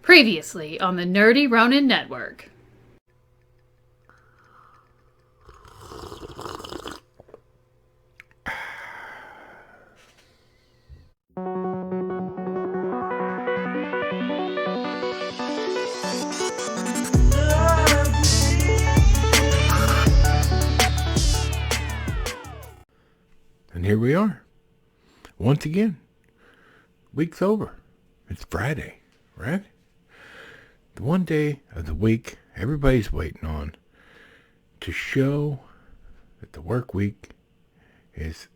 Previously on the Nerdy Ronin Network. And here we are. Once again. Week's over. It's Friday, right? The one day of the week everybody's waiting on to show that the work week is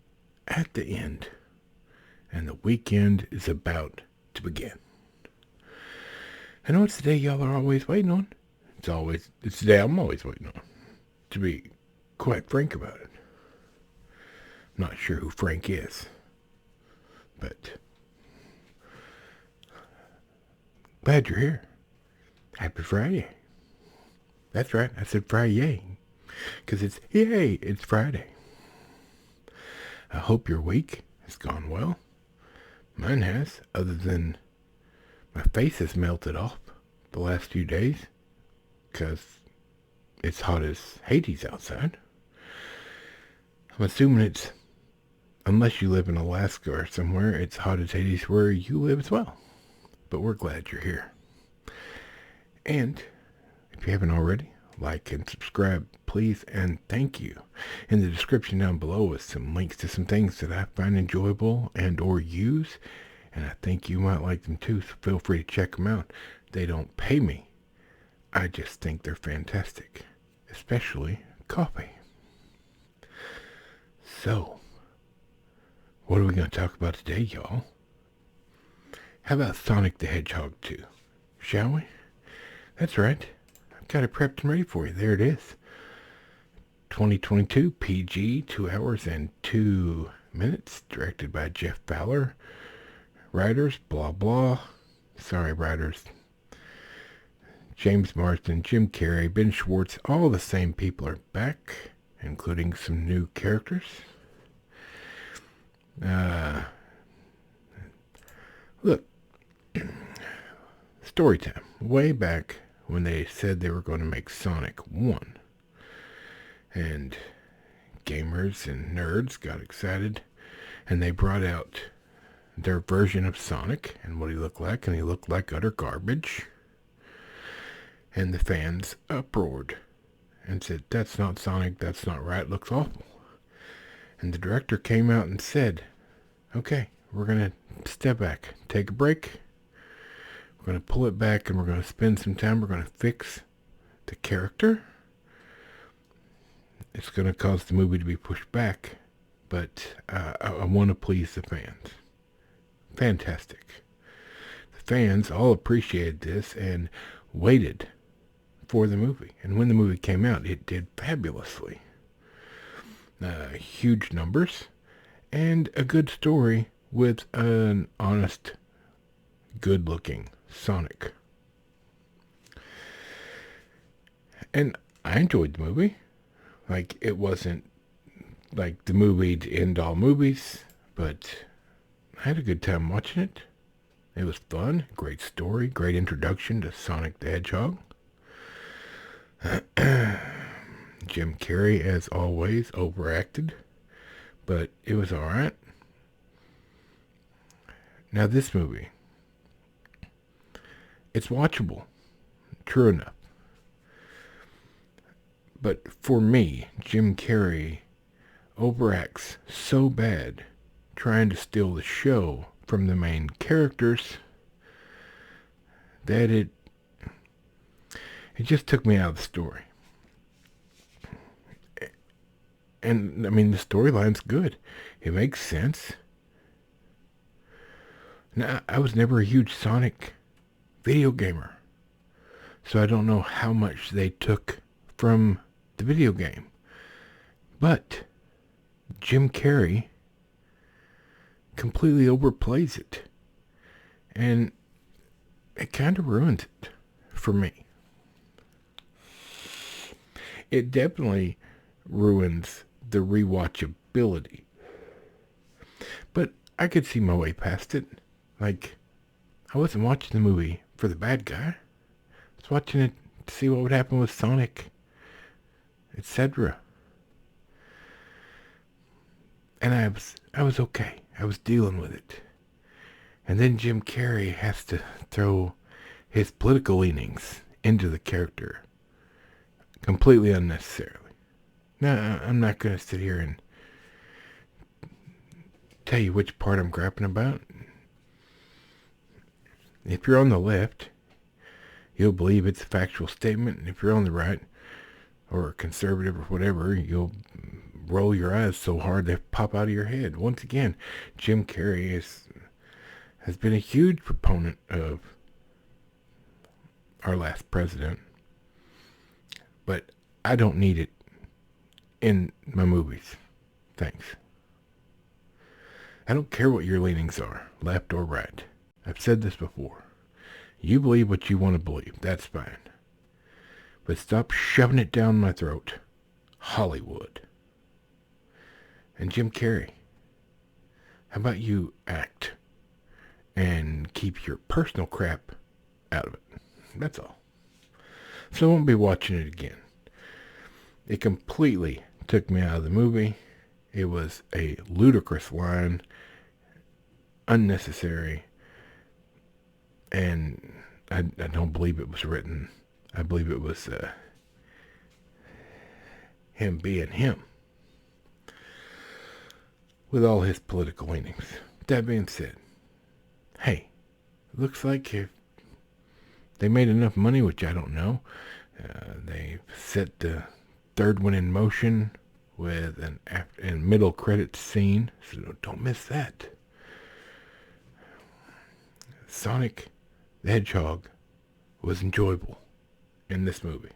at the end and the weekend is about to begin. I know it's the day y'all are always waiting on. It's the day I'm always waiting on, to be quite frank about it. I'm not sure who Frank is, but glad you're here. Happy Friday. That's right, I said Fri-Yay, because it's Friday. I hope your week has gone well. Mine has, other than my face has melted off the last few days, because it's hot as Hades outside. I'm assuming it's, unless you live in Alaska or somewhere, it's hot as Hades where you live as well. But we're glad you're here. And if you haven't already, like and subscribe, please, and thank you. In the description down below is some links to some things that I find enjoyable and or use, and I think you might like them too, so feel free to check them out. They don't pay me. I just think they're fantastic, especially coffee. So, what are we going to talk about today, y'all? How about Sonic the Hedgehog 2? Shall we? That's right. I've got it prepped and ready for you. There it is. 2022 PG, 2 hours and 2 minutes. Directed by Jeff Fowler. Writers, blah blah. Sorry, writers. James Marsden, Jim Carrey, Ben Schwartz. All the same people are back, including some new characters. Look. Story time. Way back when they said they were going to make Sonic 1. And gamers and nerds got excited. And they brought out their version of Sonic and what he looked like. And he looked like utter garbage. And the fans uproared and said, that's not Sonic, that's not right, looks awful. And the director came out and said, okay, we're going to step back, take a break. We're going to pull it back and we're going to spend some time. We're going to fix the character. It's going to cause the movie to be pushed back, but I want to please the fans. Fantastic. The fans all appreciated this and waited for the movie. And when the movie came out, it did fabulously. Huge numbers and a good story with an honest, good-looking Sonic. And I enjoyed the movie. Like, it wasn't like the movie to end all movies, but I had a good time watching it. It was fun, great story, great introduction to Sonic the Hedgehog. Jim Carrey, as always, overacted, but it was alright. Now this movie, it's watchable, true enough. But for me, Jim Carrey overacts so bad trying to steal the show from the main characters that it just took me out of the story. And, I mean, the storyline's good. It makes sense. Now, I was never a huge Sonic video gamer, so I don't know how much they took from the video game. But Jim Carrey completely overplays it. And it kind of ruined it for me. It definitely ruins the rewatchability. But I could see my way past it. Like, I wasn't watching the movie for the bad guy. I was watching it to see what would happen with Sonic, etc. And I was okay. I was dealing with it. And then Jim Carrey has to throw his political leanings into the character completely unnecessarily. Now, I'm not going to sit here and tell you which part I'm grappling about. If you're on the left, you'll believe it's a factual statement. And if you're on the right, or conservative or whatever, you'll roll your eyes so hard they pop out of your head. Once again, Jim Carrey has been a huge proponent of our last president. But I don't need it in my movies. Thanks. I don't care what your leanings are, left or right. I've said this before. You believe what you want to believe. That's fine. But stop shoving it down my throat. Hollywood. And Jim Carrey, how about you act and keep your personal crap out of it? That's all. So I won't be watching it again. It completely took me out of the movie. It was a ludicrous line, unnecessary, and I don't believe it was written. I believe it was him being him, with all his political leanings. That being said, hey, looks like if they made enough money, which I don't know, they set the third one in motion with an middle credits scene, so don't miss that. Sonic the Hedgehog was enjoyable in this movie.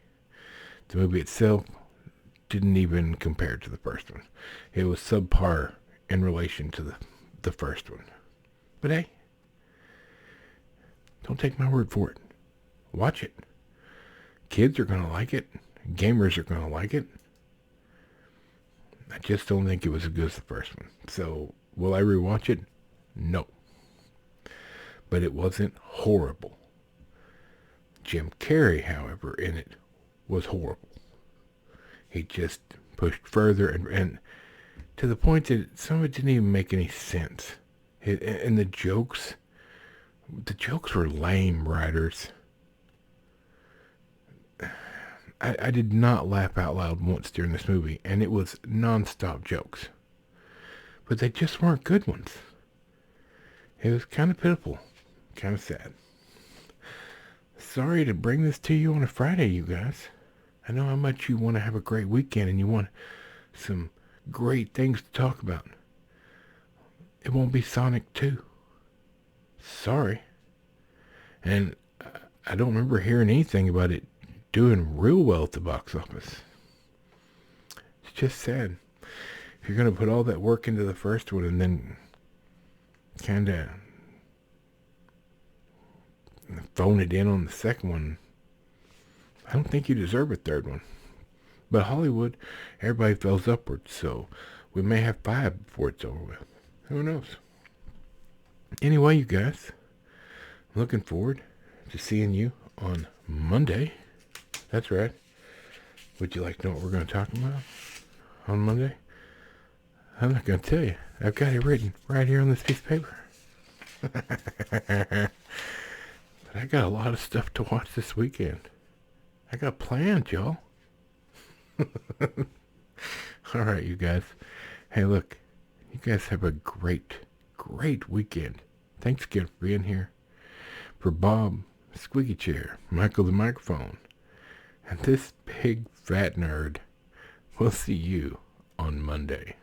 The movie itself didn't even compare to the first one. It was subpar in relation to the first one. But hey, don't take my word for it. Watch it. Kids are going to like it. Gamers are going to like it. I just don't think it was as good as the first one. So, will I rewatch it? No. But it wasn't horrible. Jim Carrey, however, in it was horrible. He just pushed further and to the point that some of it didn't even make any sense. And the jokes were lame, writers. I did not laugh out loud once during this movie, and it was non-stop jokes. But they just weren't good ones. It was kind of pitiful, kind of sad. Sorry to bring this to you on a Friday, you guys. I know how much you want to have a great weekend and you want some great things to talk about. It won't be Sonic 2. Sorry. And I don't remember hearing anything about it doing real well at the box office. It's just sad. If you're going to put all that work into the first one and then kind of phone it in on the second one, I don't think you deserve a third one. But Hollywood, everybody falls upwards, so we may have 5 before it's over with. Who knows? Anyway, you guys, I'm looking forward to seeing you on Monday. That's right. Would you like to know what we're going to talk about on Monday? I'm not going to tell you. I've got it written right here on this piece of paper. But I got a lot of stuff to watch this weekend. I got plans, y'all. Alright, you guys. Hey, look. You guys have a great weekend. Thanks again for being here. For Bob, Squeaky Chair, Michael the Microphone, and this big fat nerd, we'll see you on Monday.